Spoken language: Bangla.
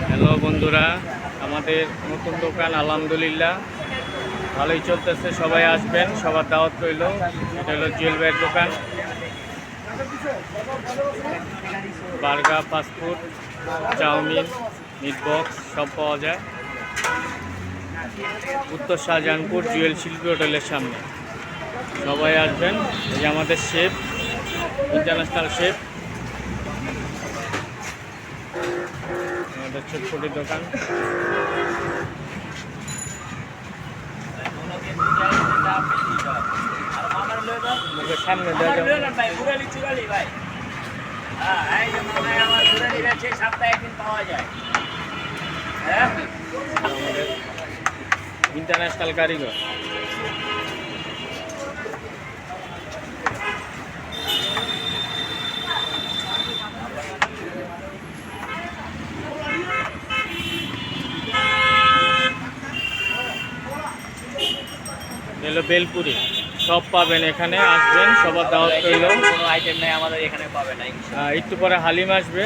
হ্যালো বন্ধুরা, আমাদের নতুন দোকান আলহামদুলিল্লাহ ভালোই চলতেছে। সবাই আসবেন, সবার দাওয়াত রইল। এটা হলো জুয়েল ভাইয়ের দোকান। Burger, fast food, chowmein, meat box সব পাওয়া যায়। উত্তর শাহজাহানপুর জুয়েল শিল্পী হোটেলের সামনে। সবাই আসবেন। এই যে আমাদের শেফ, ইন্টারন্যাশনাল শেফ, আমাদের ছোট্টটির দোকান। সামনে ইন্টারন্যাশনাল কারিগর। এলো বেলপুরি, সব পাবেন এখানে। আসবেন, সবার দাওয়াত রইল। কোনো আইটেম নেই আমাদের এখানে পাবে না। একটু পরে হালিম আসবে।